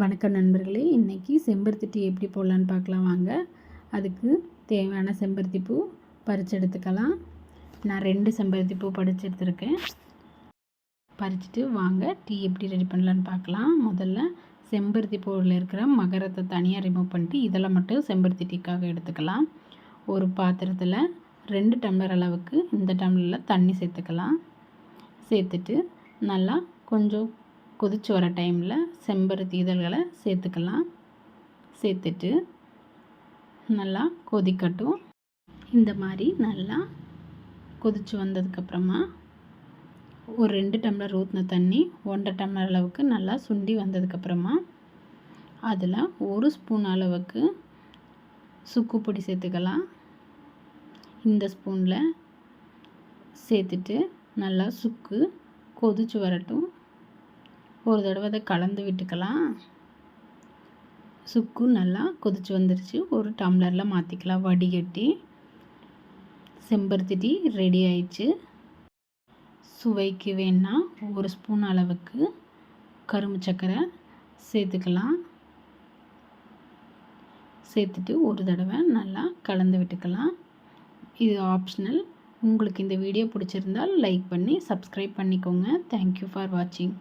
வணக்கம் நண்பர்களே, இன்றைக்கி செம்பருத்தி டீ எப்படி போடலான்னு பார்க்கலாம் வாங்க. அதுக்கு தேவையான செம்பருத்தி பூ பறித்து எடுத்துக்கலாம். நான் 2 செம்பருத்தி பூ பறித்து எடுத்துருக்கேன். பறிச்சுட்டு வாங்க டீ எப்படி ரெடி பண்ணலான்னு பார்க்கலாம். முதல்ல செம்பருத்தி பூவில் இருக்கிற மகரத்தை தனியாக ரிமூவ் பண்ணிட்டு இதெல்லாம் மட்டும் செம்பருத்தி டீக்காக எடுத்துக்கலாம். ஒரு பாத்திரத்தில் 2 டம்ளர் அளவுக்கு இந்த டம்ளரில் தண்ணி சேர்த்துக்கலாம். சேர்த்துட்டு நல்லா கொஞ்சம் கொதிச்சு வர டைமில் செம்பருத்தி இதழ்களை சேர்த்துக்கலாம். சேர்த்துட்டு நல்லா கொதிக்கட்டும். இந்த மாதிரி நல்லா கொதிச்சு வந்ததுக்கப்புறமா ஒரு 2 டம்ளர் ஊற்றின தண்ணி 1.5 டம்ளர் அளவுக்கு நல்லா சுண்டி வந்ததுக்கப்புறமா அதில் 1 ஸ்பூன் அளவுக்கு சுக்கு பொடி சேர்த்துக்கலாம். இந்த ஸ்பூனில் சேர்த்துட்டு நல்லா சுக்கு கொதிச்சு வரட்டும். ஒரு தடவை அதை கலந்து விட்டுக்கலாம். சுக்கு நல்லா கொதிச்சு வந்துருச்சு. ஒரு டம்ளரில் மாற்றிக்கலாம் வடிகட்டி. செம்பருத்தி டீ ரெடி ஆயிடுச்சு. சுவைக்கு வேணால் 1 ஸ்பூன் அளவுக்கு கரும்பு சர்க்கரை சேர்த்துக்கலாம். சேர்த்துட்டு ஒரு தடவை நல்லா கலந்து விட்டுக்கலாம். இது ஆப்ஷனல். உங்களுக்கு இந்த வீடியோ பிடிச்சிருந்தால் லைக் பண்ணி சப்ஸ்கிரைப் பண்ணிக்கோங்க. தேங்க்யூ ஃபார் வாட்சிங்.